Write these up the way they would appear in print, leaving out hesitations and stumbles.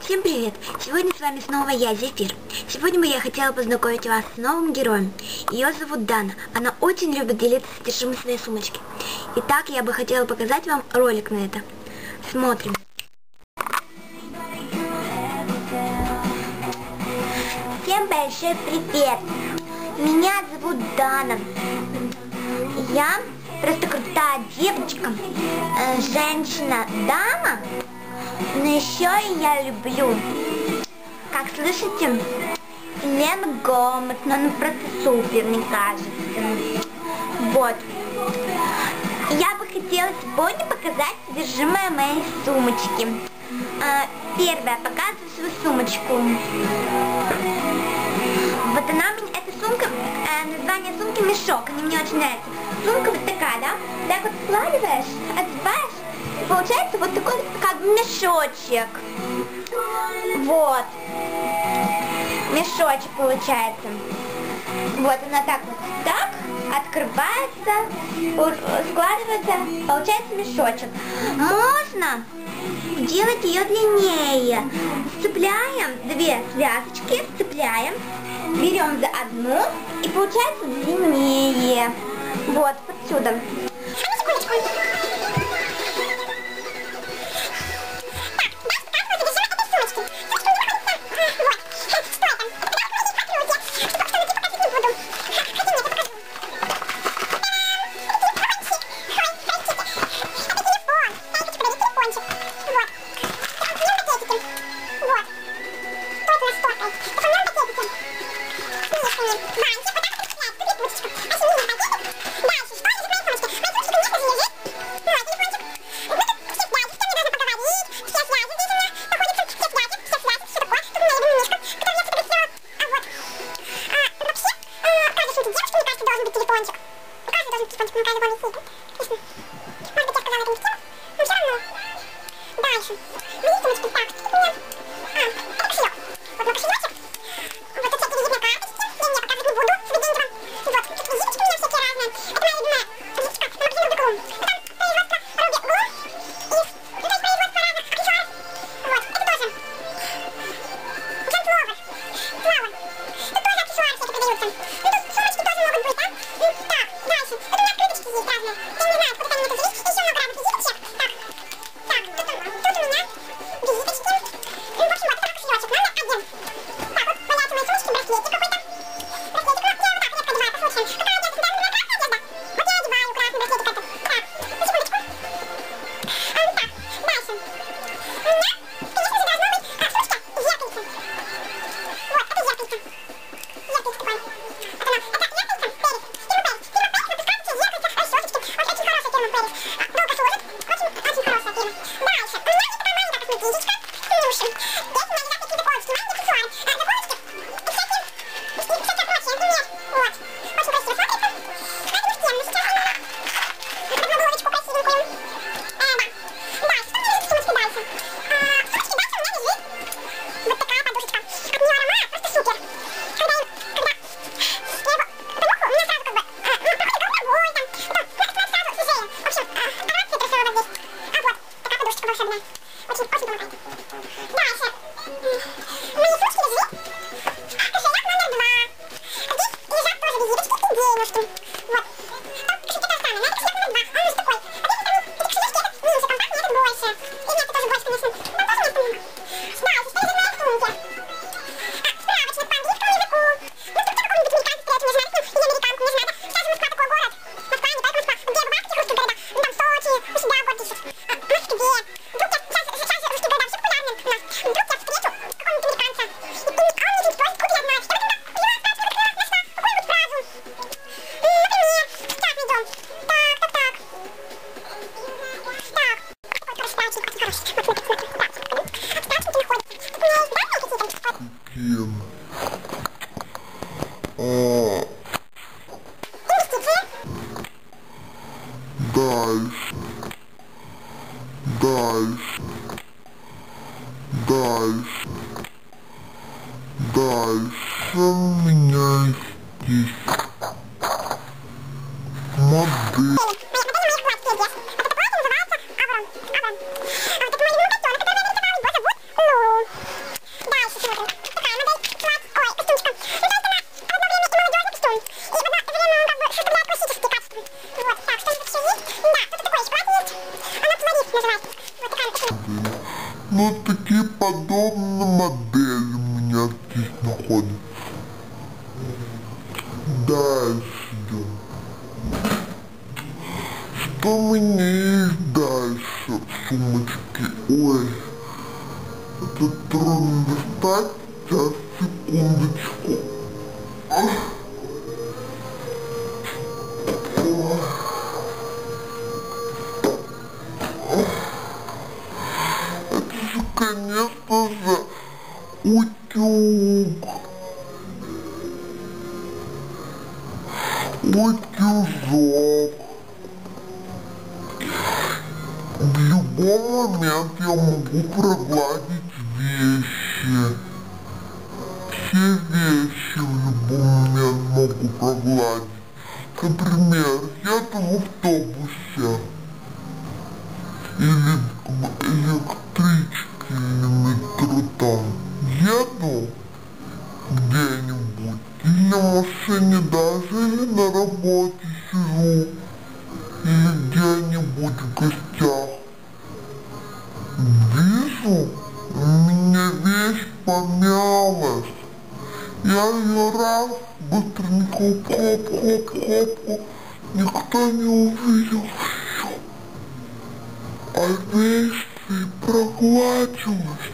Всем привет! Сегодня с вами снова я, Зефир. Сегодня бы я хотела познакомить вас с новым героем. Ее зовут Дана. Она очень любит делиться содержимым своей сумочки. Итак, я бы хотела показать вам ролик на это. Смотрим. Всем большой привет! Меня зовут Дана. Я просто крутая девочка, женщина-дама. Но еще и я люблю, как слышите, Селену Гомес, но она просто супер, мне кажется. Вот. Я бы хотела сегодня показать содержимое моей сумочки. Первое, показываю свою сумочку. Вот она у меня, эта сумка, название сумки мешок, она мне очень нравится. Сумка вот такая, да? Так вот складываешь, одеваешь. Получается вот такой как мешочек. Вот. Мешочек получается. Вот она так вот так открывается, складывается, получается мешочек. Можно делать ее длиннее. Сцепляем две связочки, сцепляем, берем за одну и получается длиннее. Вот, отсюда. Дальше у меня здесь модель. Но такие подобные модели у меня здесь находятся. Дальше идем. Что у меня есть дальше в сумочке? Ой, это трудно достать. Сейчас, секундочку. Это же, конечно же, утюг. Утюжок. В любой момент я могу прогладить вещи. Все вещи в любой момент могу прогладить. Например, еду в автобусе, или в электричке, или метро там. Еду где-нибудь, или на машине даже, или на работе сижу, или где-нибудь в гостях. Вижу, у меня вещь помялась. Я ее раз, быстренько хоп-хоп-хоп-хоп, никто не увидел, все. А вещь прогладилась.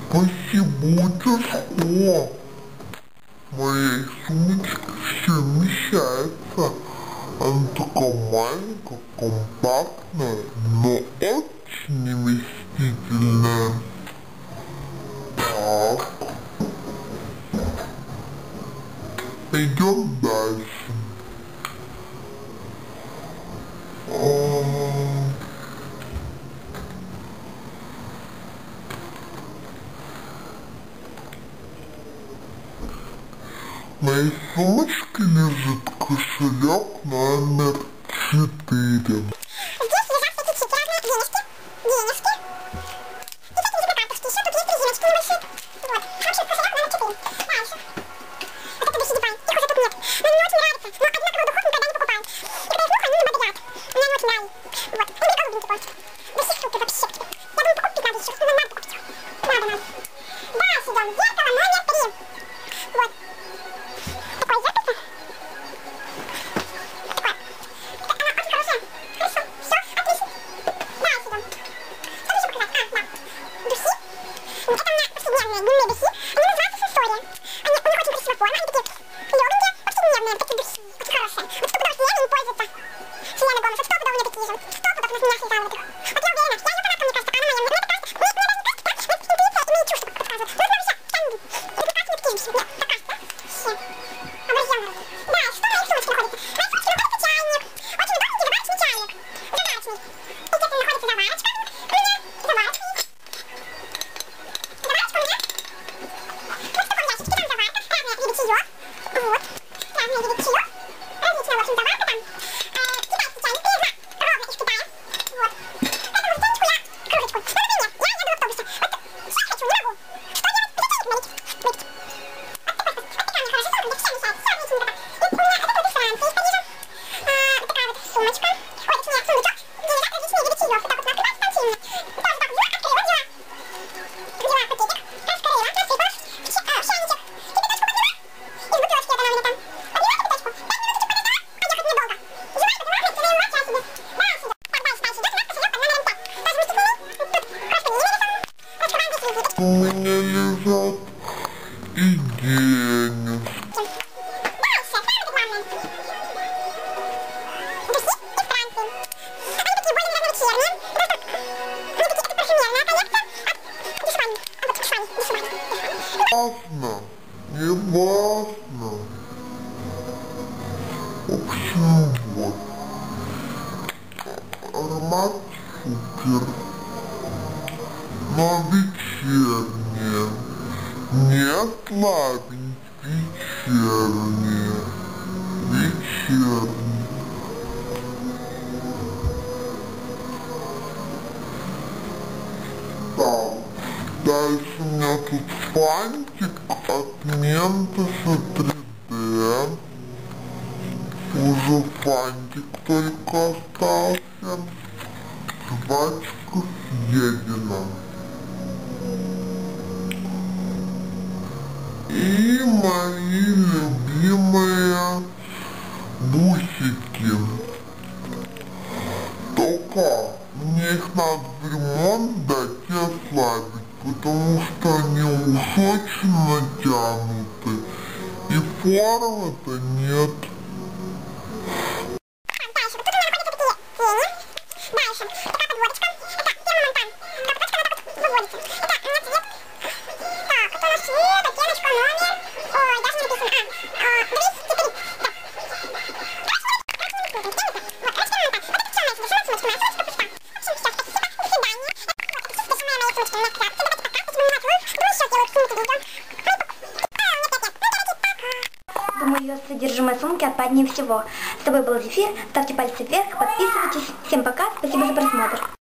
Спасибо, утюжку. В моей сумочке все вмещается. Она такая маленькая, компактная, но очень вместительная. Так. Идем дальше. В моей сумочке лежит кошелек номер 4. У меня лежат и деньги. Важно, не важно. В общем, вот. Аромат супер. Но вечернее. Не слабенький, вечернее. Вечернее. Так, дальше у меня тут фантик от Ментоса 3D. Уже фантик только остался. жвачка съедена. И мои любимые бусики. Только мне их надо в ремонт дать и ослабить, потому что они уж очень натянуты. И формы-то нет. Дальше, вот тут у меня находятся такие тени. Дальше, такая подводочка. Это первый монтан. Подводится. Это цвет. Так, это у нас цвет, оттеночка, номер. Ой, даже не написано. 203. Да. Думаю, ее содержимое сумки отпаднее всего. С тобой был Зефир. Ставьте пальцы вверх, подписывайтесь. Всем пока, спасибо за просмотр.